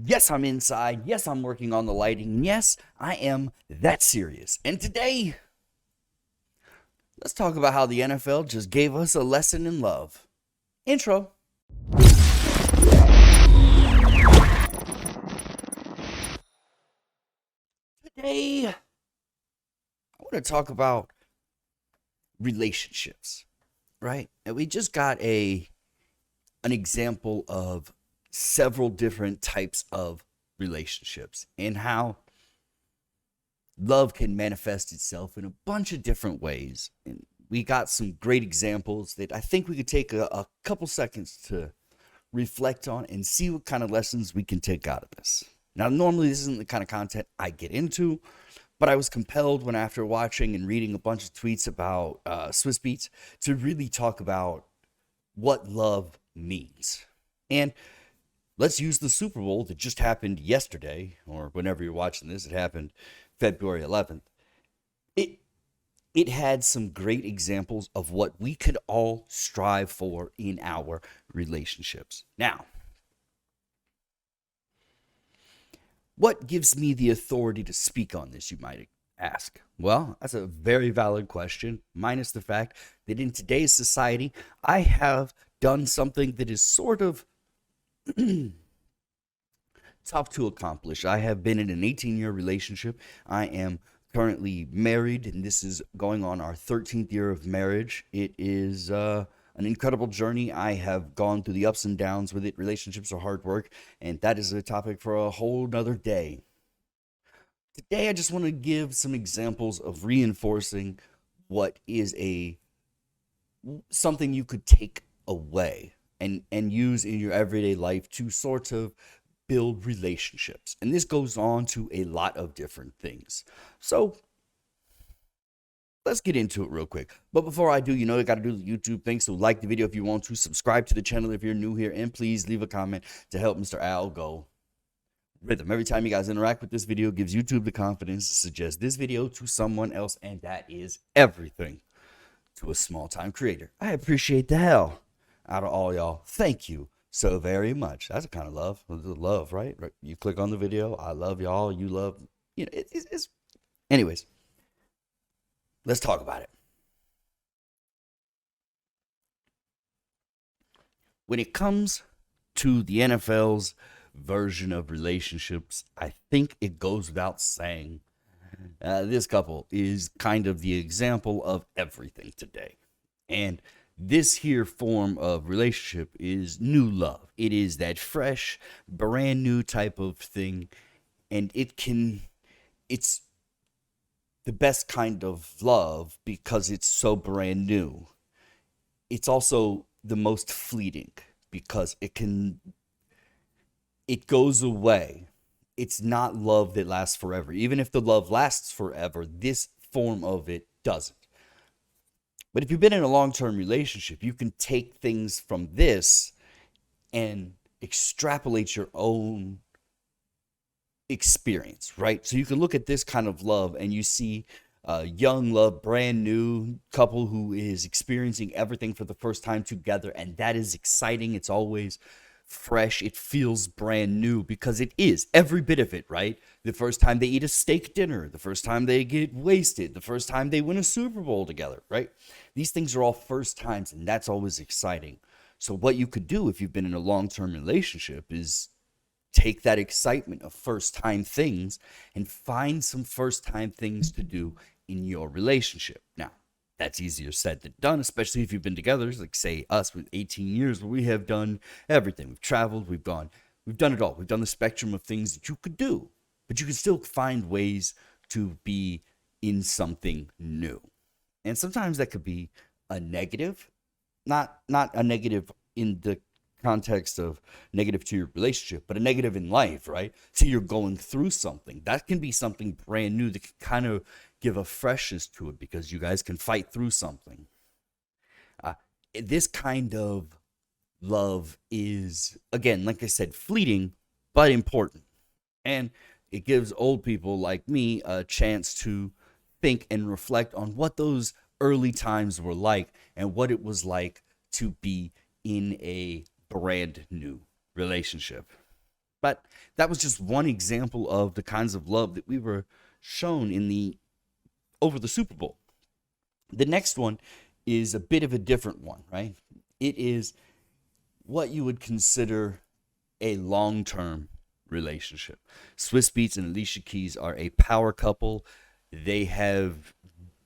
Yes, I'm inside. Yes, I'm working on the lighting. Yes, I am that serious. And today, let's talk about how the NFL just gave us a lesson in love. Intro. Today, I want to talk about relationships, right? And we just got an example of several different types of relationships and how love can manifest itself in a bunch of different ways. And we got some great examples that I think we could take a couple seconds to reflect on and see what kind of lessons we can take out of this. Now, normally, this isn't the kind of content I get into, but I was compelled when, after watching and reading a bunch of tweets about Swiss Beats, to really talk about what love means. And let's use the Super Bowl that just happened yesterday, or whenever you're watching this, it happened February 11th. It it had some great examples of what we could all strive for in our relationships. Now, what gives me the authority to speak on this, you might ask? Well, that's a very valid question, minus the fact that in today's society, I have done something that is sort of tough to accomplish. I have been in an 18-year relationship. I am currently married, and this is going on our 13th year of marriage. It is an incredible journey. I have gone through the ups and downs with it. Relationships are hard work, and that is a topic for a whole nother day. Today, I just want to give some examples of reinforcing what is a something you could take away and use in your everyday life to sort of build relationships. And this goes on to a lot of different things. So let's get into it real quick. But before I do, you got to do the YouTube thing. So like the video if you want to, subscribe to the channel if you're new here, and please leave a comment to help Mr. Al go rhythm. Every time you guys interact with this video, it gives YouTube the confidence to suggest this video to someone else, and that is everything to a small-time creator. I appreciate the hell out of all y'all. Thank you so very much. That's a kind of love, right? You click on the video. I love y'all. You love, it's. Anyways, let's talk about it. When it comes to the NFL's version of relationships, I think it goes without saying this couple is kind of the example of everything today. And this here form of relationship is new love. It is that fresh, brand new type of thing. And it's the best kind of love because it's so brand new. It's also the most fleeting because it goes away. It's not love that lasts forever. Even if the love lasts forever, this form of it doesn't. But if you've been in a long-term relationship, you can take things from this and extrapolate your own experience, right? So you can look at this kind of love and you see young love, brand new couple who is experiencing everything for the first time together, and that is exciting. It's always fresh. It feels brand new because it is every bit of it, right? The first time they eat a steak dinner, the first time they get wasted, the first time they win a Super Bowl together, right? These things are all first times, and that's always exciting. So what you could do if you've been in a long-term relationship is take that excitement of first time things and find some first time things to do in your relationship. Now, that's easier said than done, especially if you've been together, like say us with 18 years, where we have done everything. We've traveled, we've done it all. We've done the spectrum of things that you could do, but you can still find ways to be in something new. And sometimes that could be a negative, not a negative in the context of negative to your relationship, but a negative in life, right? So you're going through something. That can be something brand new that can kind of give a freshness to it because you guys can fight through something. This kind of love is, again, like I said, fleeting, but important. And it gives old people like me a chance to think and reflect on what those early times were like and what it was like to be in a brand new relationship. But that was just one example of the kinds of love that we were shown in the over the Super Bowl. The next one is a bit of a different one, right? It is what you would consider a long-term relationship. Swiss Beats and Alicia Keys are a power couple. They have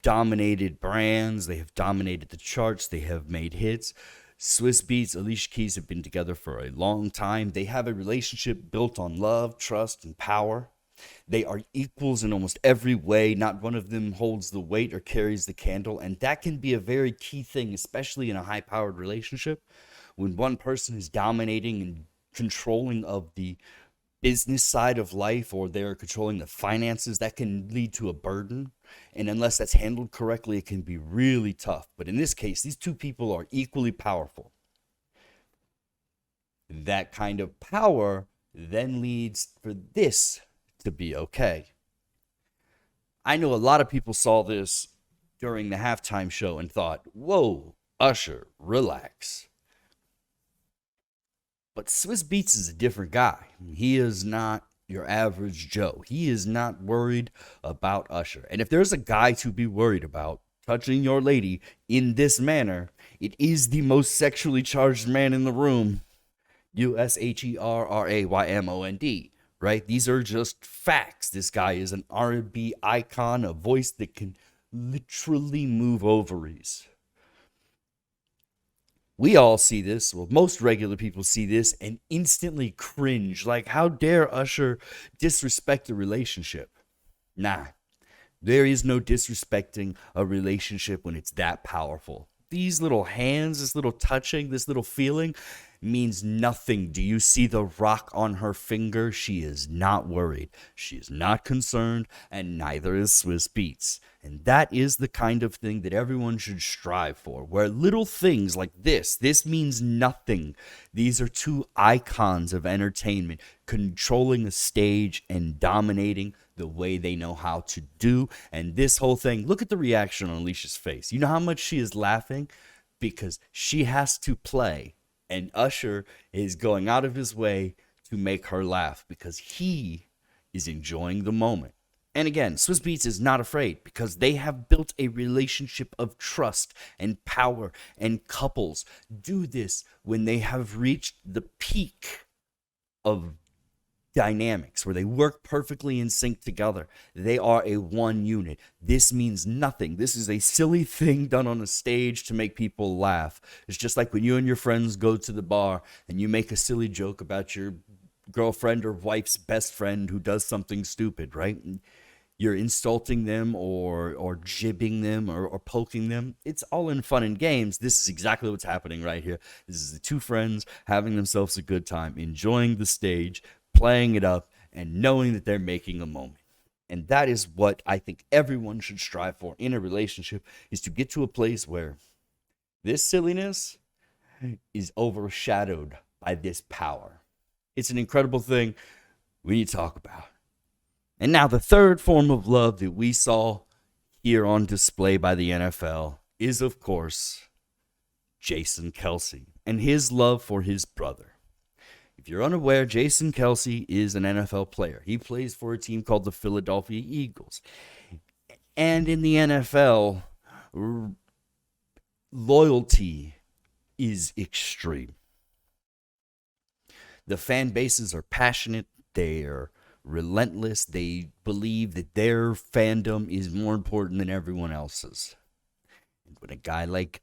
dominated brands, they have dominated the charts, they have made hits. Swiss Beats, Alicia Keys have been together for a long time. They have a relationship built on love, trust, and power. They are equals in almost every way. Not one of them holds the weight or carries the candle. And that can be a very key thing, especially in a high powered relationship. When one person is dominating and controlling of the business side of life, or they're controlling the finances, that can lead to a burden. And unless that's handled correctly, it can be really tough. But in this case, these two people are equally powerful. That kind of power then leads for this to be okay. I know a lot of people saw this during the halftime show and thought, whoa, Usher, relax. But Swiss Beats is a different guy. He is not your average Joe. He is not worried about Usher. And if there's a guy to be worried about touching your lady in this manner, it is the most sexually charged man in the room, USHERRAYMOND. Right? These are just facts. This guy is an R&B icon, a voice that can literally move ovaries. We all see this, well, most regular people see this and instantly cringe. Like, how dare Usher disrespect a relationship? Nah, there is no disrespecting a relationship when it's that powerful. These little hands, this little touching, this little feeling means nothing. Do you see the rock on her finger? She is not worried. She is not concerned, and neither is Swiss Beats. And that is the kind of thing that everyone should strive for, where little things like this means nothing. These are two icons of entertainment controlling a stage and dominating the way they know how to do. And this whole thing, look at the reaction on Alicia's face. You know how much she is laughing? Because she has to play. And Usher is going out of his way to make her laugh because he is enjoying the moment. And again, Swiss Beats is not afraid because they have built a relationship of trust and power, and couples do this when they have reached the peak of dynamics where they work perfectly in sync together. They are a one unit. This means nothing. This is a silly thing done on a stage to make people laugh. It's just like when you and your friends go to the bar and you make a silly joke about your girlfriend or wife's best friend who does something stupid, right? You're insulting them or jibbing them or poking them. It's all in fun and games. This is exactly what's happening right here. This is the two friends having themselves a good time, enjoying the stage, playing it up, and knowing that they're making a moment. And that is what I think everyone should strive for in a relationship, is to get to a place where this silliness is overshadowed by this power. It's an incredible thing we need to talk about. And now the third form of love that we saw here on display by the NFL is, of course, Jason Kelce and his love for his brother. If you're unaware, Jason Kelce is an NFL player. He plays for a team called the Philadelphia Eagles. And in the NFL, loyalty is extreme. The fan bases are passionate. They are relentless. They believe that their fandom is more important than everyone else's. And when a guy like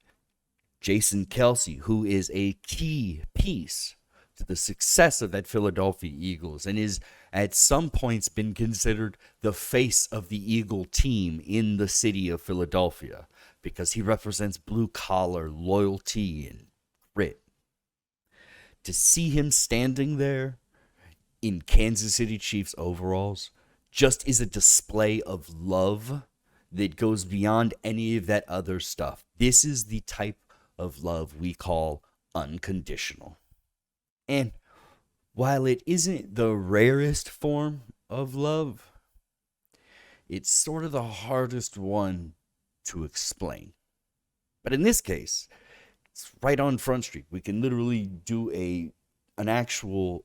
Jason Kelce, who is a key piece to the success of that Philadelphia Eagles and is at some points been considered the face of the Eagle team in the city of Philadelphia because he represents blue collar loyalty and grit. To see him standing there in Kansas City Chiefs overalls just is a display of love that goes beyond any of that other stuff. This is the type of love we call unconditional. And while it isn't the rarest form of love, it's sort of the hardest one to explain. But in this case, it's right on Front Street. We can literally do an actual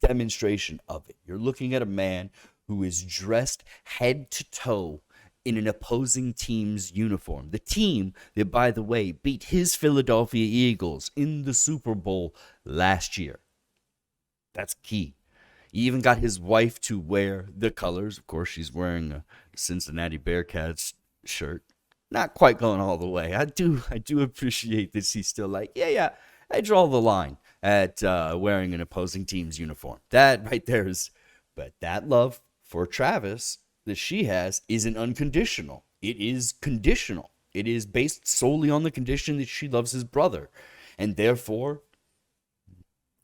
demonstration of it. You're looking at a man who is dressed head to toe in an opposing team's uniform. The team that, by the way, beat his Philadelphia Eagles in the Super Bowl last year. That's key. He even got his wife to wear the colors. Of course, she's wearing a Cincinnati Bearcats shirt. Not quite going all the way. I do appreciate that she's still like, yeah, I draw the line at wearing an opposing team's uniform. That right there is, but that love for Travis that she has isn't unconditional. It is conditional. It is based solely on the condition that she loves his brother, and therefore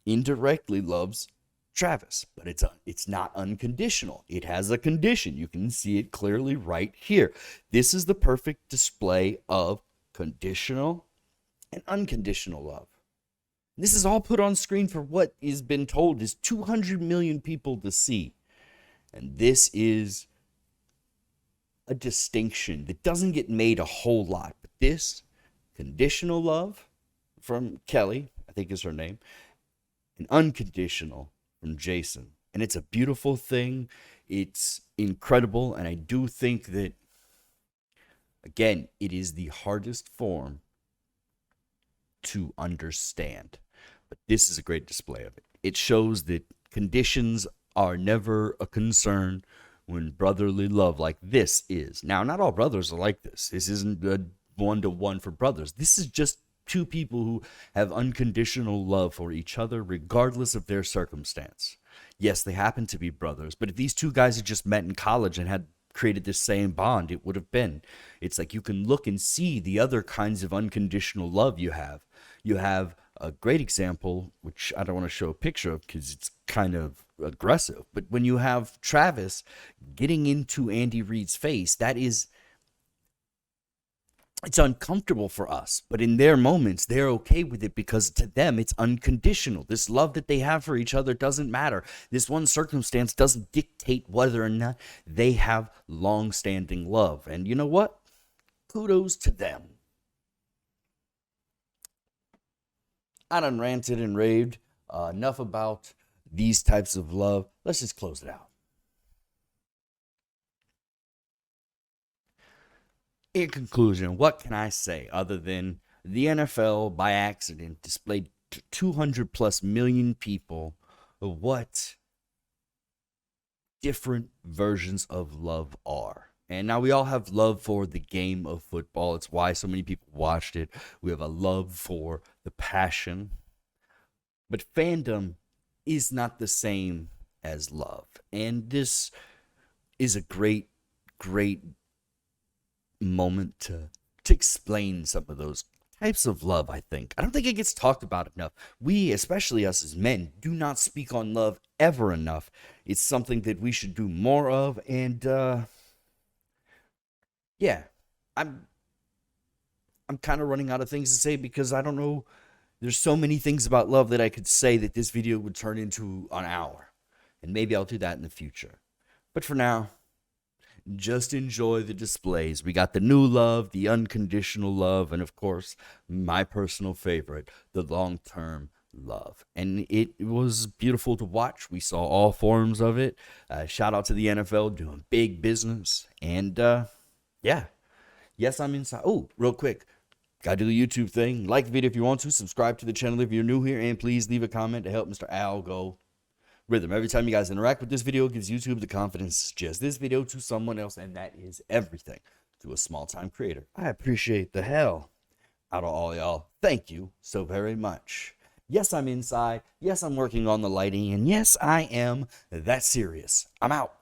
indirectly loves Travis. But it's not unconditional. It has a condition. You can see it clearly right here. This is the perfect display of conditional and unconditional love. This is all put on screen for what has been told is 200 million people to see. And this is a distinction that doesn't get made a whole lot. But this conditional love from Kelly, I think is her name, and unconditional from Jason. And it's a beautiful thing. It's incredible. And I do think that, again, it is the hardest form to understand. But this is a great display of it. It shows that conditions are never a concern when brotherly love like this is. Now, not all brothers are like this. This isn't a one-to-one for brothers. This is just two people who have unconditional love for each other regardless of their circumstance. Yes, they happen to be brothers, but if these two guys had just met in college and had created this same bond, it would have been. It's like you can look and see the other kinds of unconditional love you have. You have a great example, which I don't want to show a picture of because it's kind of aggressive, but when you have Travis getting into Andy Reid's face, it's uncomfortable for us, but in their moments, they're okay with it because to them, it's unconditional. This love that they have for each other doesn't matter. This one circumstance doesn't dictate whether or not they have long-standing love. And you know what? Kudos to them. I done ranted and raved enough about these types of love. Let's just close it out. In conclusion, what can I say other than the NFL by accident displayed 200 plus million people of what different versions of love are. And now we all have love for the game of football. It's why so many people watched it. We have a love for the passion. But fandom is not the same as love. And this is a great moment to explain some of those types of love, I think. I don't think it gets talked about enough. We, especially us as men, do not speak on love ever enough. It's something that we should do more of, and yeah, I'm kind of running out of things to say because I don't know. There's so many things about love that I could say that this video would turn into an hour, and maybe I'll do that in the future. But for now, just enjoy the displays. We got the new love, the unconditional love, and of course, my personal favorite, the long-term love. And it was beautiful to watch. We saw all forms of it. Shout out to the NFL doing big business. And yeah, yes, I'm inside. Oh, real quick, gotta do the YouTube thing. Like the video if you want to. Subscribe to the channel if you're new here. And please leave a comment to help Mr. Al go rhythm. Every time you guys interact with this video, it gives YouTube the confidence to suggest this video to someone else, and that is everything to a small-time creator. I appreciate the hell out of all y'all. Thank you so very much. Yes, I'm inside. Yes, I'm working on the lighting, and yes, I am that serious. I'm out.